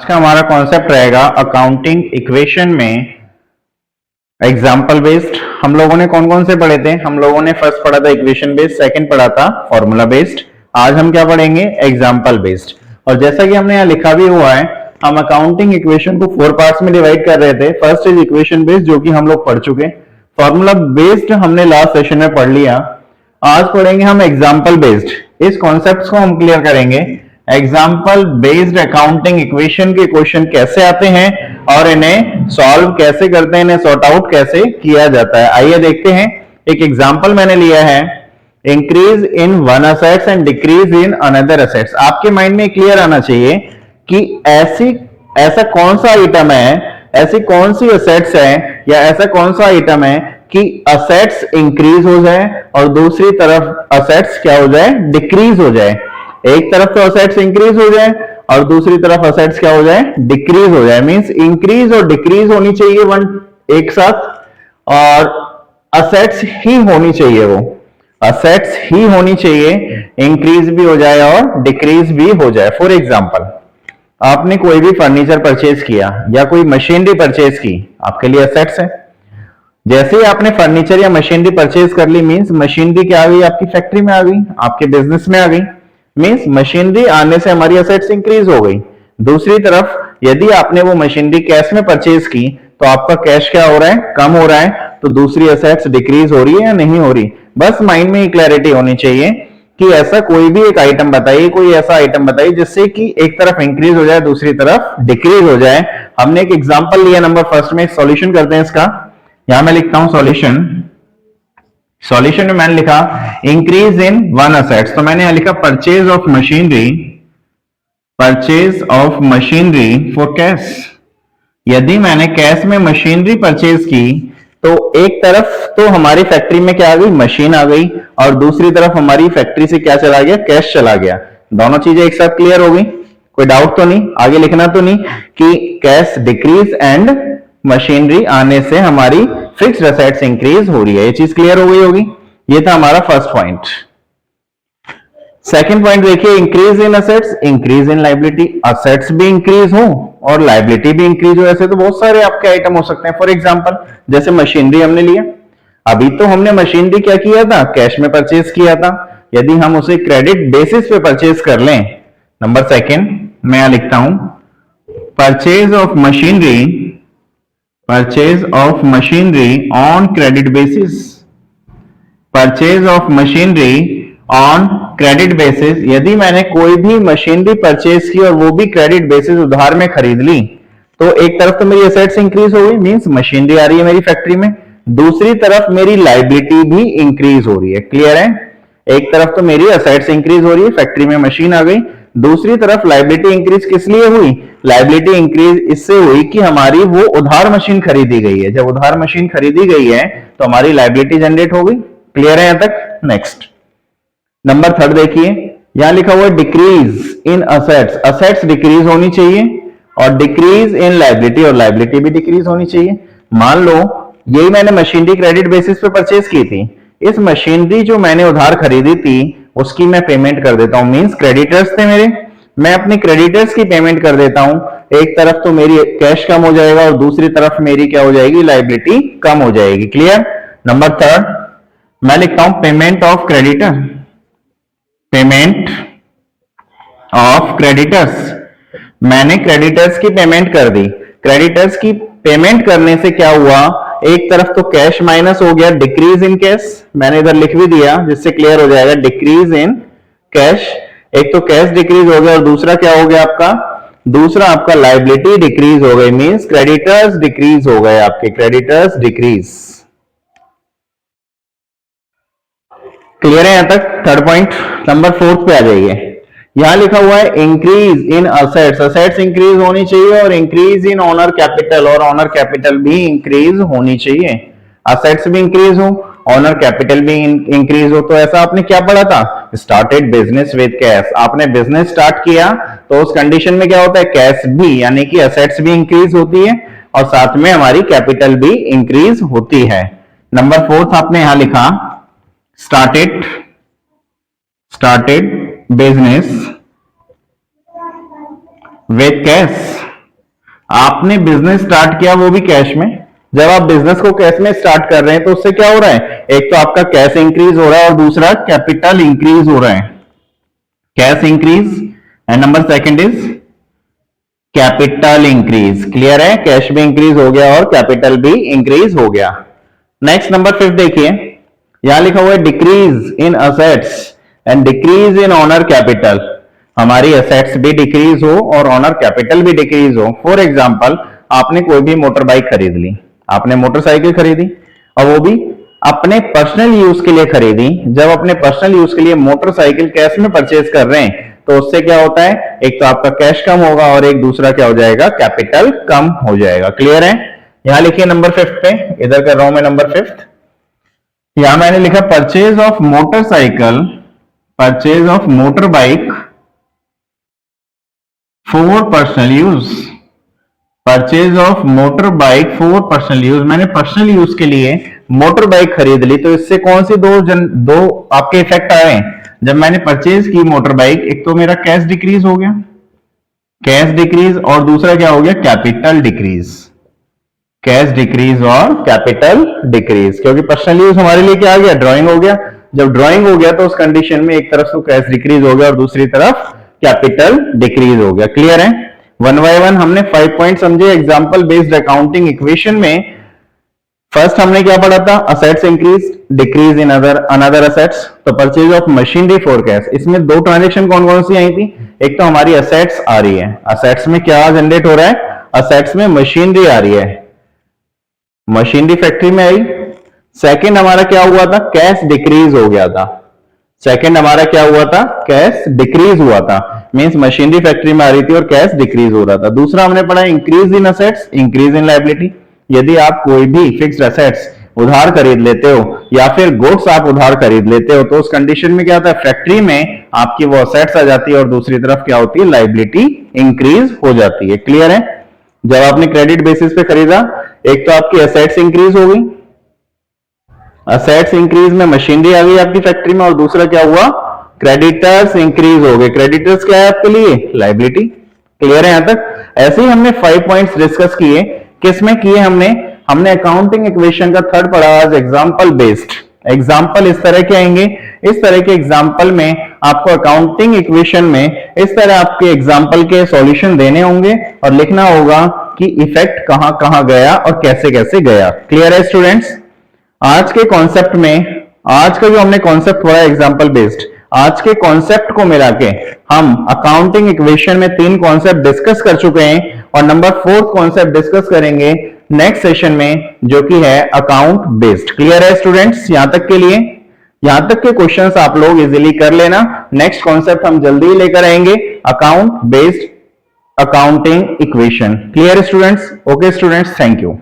इसका हमारा कॉन्सेप्ट रहेगा अकाउंटिंग इक्वेशन में एग्जाम्पल बेस्ड। हम लोगों ने कौन कौन से पढ़े थे? हम लोगों ने फर्स्ट पढ़ा था इक्वेशन बेस्ड, सेकंड पढ़ा था फॉर्मूला बेस्ड। आज हम क्या पढ़ेंगे? Example based. और जैसा कि हमने यहाँ लिखा भी हुआ है, हम अकाउंटिंग इक्वेशन को 4 पार्ट्स में डिवाइड कर रहे थे। फर्स्ट इज इक्वेशन बेस्ड, जो कि हम लोग पढ़ चुके। फॉर्मूला बेस्ड हमने लास्ट सेशन में पढ़ लिया। आज पढ़ेंगे हम एग्जाम्पल बेस्ड। इस कॉन्सेप्ट को हम क्लियर करेंगे। एग्जाम्पल बेस्ड अकाउंटिंग इक्वेशन के क्वेश्चन कैसे आते हैं और इन्हें सॉल्व कैसे करते हैं, इन्हें सॉर्ट आउट कैसे किया जाता है। आइए देखते हैं। एक एग्जाम्पल मैंने लिया है, increase in one assets and decrease in another assets. आपके माइंड में क्लियर आना चाहिए कि ऐसा कौन सा आइटम है, ऐसी कौन सी असेट्स है या ऐसा कौन सा आइटम है कि असेट्स इंक्रीज हो जाए और दूसरी तरफ असेट्स क्या हो जाए? डिक्रीज हो जाए। एक तरफ तो असेट्स इंक्रीज हो जाए और दूसरी तरफ असेट्स क्या हो जाए? डिक्रीज हो जाए। मींस इंक्रीज और डिक्रीज होनी चाहिए वन एक साथ, और असेट्स ही होनी चाहिए, वो असेट्स ही होनी चाहिए, इंक्रीज भी हो जाए और डिक्रीज भी हो जाए। फॉर एग्जांपल, आपने कोई भी फर्नीचर परचेज किया या कोई मशीनरी परचेज की, आपके लिए असेट्स है। जैसे ही आपने फर्नीचर या मशीनरी परचेज कर ली, मींस मशीनरी क्या आ गई? आपकी फैक्ट्री में आ गई, आपके बिजनेस में आ गई। मींस मशीनरी आने से हमारी असेट्स इंक्रीज हो गई। दूसरी तरफ यदि आपने वो मशीनरी कैश में परचेज की तो आपका कैश क्या हो रहा है? कम हो रहा है। तो दूसरी असेट्स डिक्रीज हो रही है या नहीं हो रही? बस माइंड में क्लैरिटी होनी चाहिए कि ऐसा कोई भी एक आइटम बताइए, कोई ऐसा आइटम बताइए जिससे कि एक तरफ इंक्रीज हो जाए, दूसरी तरफ डिक्रीज हो जाए। हमने एक एग्जांपल लिया नंबर फर्स्ट में, सॉल्यूशन करते हैं इसका। यहां मैं लिखता हूं सॉल्यूशन में मैंने लिखा इंक्रीज इन वन असेट्स, तो मैंने यहां लिखा purchase of machinery for cash. यदि मैंने कैश में मशीनरी परचेज की तो एक तरफ तो हमारी फैक्ट्री में क्या आ गई? मशीन आ गई, और दूसरी तरफ हमारी फैक्ट्री से क्या चला गया? कैश चला गया। दोनों चीजें एक साथ क्लियर हो गई? कोई डाउट तो नहीं? आगे लिखना तो नहीं कि कैश डिक्रीज एंड मशीनरी आने से हमारी फिक्स्ड असेट्स इंक्रीज हो रही है। ये चीज क्लियर हो गई होगी। ये था हमारा फर्स्ट पॉइंट। सेकंड पॉइंट देखिए, increase in assets, increase in liability. Assets भी इंक्रीज हो और लाइबिलिटी भी इंक्रीज हो। ऐसे तो बहुत सारे आपके आइटम हो सकते हैं। फॉर एग्जांपल, जैसे मशीनरी हमने लिया, अभी तो हमने मशीनरी क्या किया था? कैश में परचेज किया था। यदि हम उसे क्रेडिट बेसिस पे परचेज कर लें, नंबर सेकंड मैं यहां लिखता हूं, purchase of machinery on credit basis. Purchase of machinery on credit basis. यदि मैंने कोई भी मशीनरी परचेज की और वो भी क्रेडिट बेसिस, उधार में खरीद ली, तो एक तरफ तो मेरी एसेट्स इंक्रीज हो गई, मींस मशीनरी आ रही है मेरी फैक्ट्री में। दूसरी तरफ मेरी लाइबिलिटी भी इंक्रीज हो रही है। क्लियर है? एक तरफ तो मेरी एसेट्स इंक्रीज हो रही है, फैक्ट्री में मशीन आ गई। दूसरी तरफ लाइबिलिटी इंक्रीज किस लिए हुई? लाइबिलिटी इंक्रीज इससे हुई कि हमारी वो उधार मशीन खरीदी गई है। जब उधार मशीन खरीदी गई है तो हमारी लाइबिलिटी जनरेट हो गई। क्लियर है यहां तक? नेक्स्ट नंबर थर्ड देखिए, यहां लिखा हुआ है decrease in assets. Assets decrease होनी चाहिए और डिक्रीज इन लाइबिलिटी, और लाइबिलिटी भी डिक्रीज होनी चाहिए। मान लो यही मैंने मशीनरी क्रेडिट बेसिस पे परचेज की थी, इस मशीनरी जो मैंने उधार खरीदी थी उसकी मैं पेमेंट कर देता हूं। मींस क्रेडिटर्स थे मेरे, मैं अपने क्रेडिटर्स की पेमेंट कर देता हूं। एक तरफ तो मेरी कैश कम हो जाएगा और दूसरी तरफ मेरी क्या हो जाएगी? लाइबिलिटी कम हो जाएगी। क्लियर? नंबर थर्ड मैं लिखता हूं payment of creditor, payment of creditors. मैंने क्रेडिटर्स की पेमेंट कर दी। क्रेडिटर्स की पेमेंट करने से क्या हुआ? एक तरफ तो कैश माइनस हो गया, डिक्रीज इन कैश। मैंने इधर लिख भी दिया जिससे क्लियर हो जाएगा, डिक्रीज इन कैश। एक तो कैश डिक्रीज हो गया और दूसरा क्या हो गया आपका? दूसरा आपका लाइबिलिटी डिक्रीज हो गई। मींस क्रेडिटर्स डिक्रीज हो गए, आपके क्रेडिटर्स डिक्रीज। क्लियर है यहां तक? Third point. नंबर फोर्थ पे आ जाइए। यहां लिखा हुआ है increase in assets. Assets increase होनी चाहिए और इंक्रीज इन ऑनर कैपिटल, और ऑनर कैपिटल भी इंक्रीज होनी चाहिए। असेट्स भी इंक्रीज हो, ऑनर कैपिटल भी इंक्रीज हो। तो ऐसा आपने क्या पढ़ा था? Started business with cash. आपने बिजनेस स्टार्ट किया तो उस कंडीशन में क्या होता है? कैश भी, यानी कि असेट्स भी इंक्रीज होती है और साथ में हमारी कैपिटल भी इंक्रीज होती है। नंबर फोर्थ आपने यहां लिखा started business with cash। आपने बिजनेस स्टार्ट किया वो भी कैश में। जब आप बिजनेस को कैश में स्टार्ट कर रहे हैं तो उससे क्या हो रहा है, एक तो आपका कैश इंक्रीज हो रहा है और दूसरा कैपिटल इंक्रीज हो रहा है। Cash increase and number second is capital increase. Clear है, कैश भी इंक्रीज हो गया और कैपिटल भी इंक्रीज हो गया। नेक्स्ट नंबर 5 देखिए, यहां लिखा हुआ है decrease in assets and decrease in owner capital. हमारी असेट्स भी डिक्रीज हो और ऑनर कैपिटल भी डिक्रीज हो। फॉर एग्जांपल, आपने कोई भी मोटर बाइक खरीद ली, आपने मोटरसाइकिल खरीदी और वो भी अपने पर्सनल यूज के लिए खरीदी। जब अपने पर्सनल यूज के लिए मोटरसाइकिल कैश में परचेज कर रहे हैं तो उससे क्या होता है, एक तो आपका कैश कम होगा और एक दूसरा क्या हो जाएगा, कैपिटल कम हो जाएगा। क्लियर है, यहां लिखिए नंबर 5 पे, इधर कर रहा हूं मैं नंबर 5। यहां मैंने लिखा purchase of motorcycle, purchase of motor bike for personal use. Purchase of motor bike for personal use, मैंने पर्सनल यूज के लिए मोटर बाइक खरीद ली। तो इससे कौन सी दो आपके इफेक्ट आए। जब मैंने परचेज की मोटर बाइक, एक तो मेरा कैश डिक्रीज हो गया, कैश डिक्रीज, और दूसरा क्या हो गया, कैपिटल डिक्रीज। कैश डिक्रीज और कैपिटल डिक्रीज, क्योंकि पर्सनल यूज हमारे लिए क्या आ गया, ड्राइंग हो गया। जब ड्राइंग हो गया तो उस कंडीशन में एक तरफ तो कैश डिक्रीज हो गया और दूसरी तरफ कैपिटल डिक्रीज हो गया। क्लियर है, वन बाय वन हमने 5 पॉइंट समझे एग्जांपल बेस्ड अकाउंटिंग इक्वेशन में। फर्स्ट हमने क्या पढ़ा था, assets increase, decrease in another assets. तो purchase of machinery for cash, इसमें दो ट्रांजेक्शन कौन कौन सी आई थी, एक तो हमारी असेट्स आ रही है, असेट्स में क्या जनरेट हो रहा है, असेट्स में मशीनरी आ रही है, मशीनरी फैक्ट्री में आई। सेकंड हमारा क्या हुआ था, कैश डिक्रीज हो गया था। सेकंड हमारा क्या हुआ था, कैश डिक्रीज हुआ था, मींस मशीनरी फैक्ट्री में आ रही थी और कैश डिक्रीज हो रहा था। दूसरा हमने पढ़ा increase in assets, increase in liability. यदि आप कोई भी फिक्स्ड असेट्स उधार खरीद लेते हो या फिर गुड्स आप उधार खरीद लेते हो तो उस कंडीशन में क्या होता है, फैक्ट्री में आपकी वो असेट्स आ जाती है और दूसरी तरफ क्या होती है, लायबिलिटी इंक्रीज हो जाती है। क्लियर है, जब आपने क्रेडिट बेसिस पे खरीदा, एक तो आपकी असेट्स इंक्रीज हो गई, असेट्स इंक्रीज में मशीनरी आ गई आपकी फैक्ट्री में, और दूसरा क्या हुआ, क्रेडिटर्स इंक्रीज हो गए। क्रेडिटर्स क्या है आपके लिए, लायबिलिटी। क्लियर है यहां तक। ऐसे ही हमने 5 पॉइंट्स डिस्कस किए, किसमें किए हमने अकाउंटिंग इक्वेशन का थर्ड पढ़ा आज एग्जांपल बेस्ड। एग्जांपल इस तरह के आएंगे, इस तरह के एग्जांपल में आपको अकाउंटिंग इक्वेशन में इस तरह आपके एग्जांपल के सॉल्यूशन देने होंगे और लिखना होगा कि इफेक्ट कहां कहां गया और कैसे कैसे गया। क्लियर है स्टूडेंट्स, आज के कॉन्सेप्ट में, आज का जो हमने कॉन्सेप्ट पढ़ा एग्जांपल बेस्ड, आज के कॉन्सेप्ट को मिला के हम अकाउंटिंग इक्वेशन में 3 कॉन्सेप्ट डिस्कस कर चुके हैं और नंबर 4th कॉन्सेप्ट डिस्कस करेंगे नेक्स्ट सेशन में, जो कि है अकाउंट बेस्ड। क्लियर है स्टूडेंट्स, यहां तक के लिए, यहां तक के क्वेश्चंस आप लोग इजीली कर लेना। नेक्स्ट कॉन्सेप्ट हम जल्दी ही लेकर आएंगे, account based accounting equation. Clear students, okay students, thank you.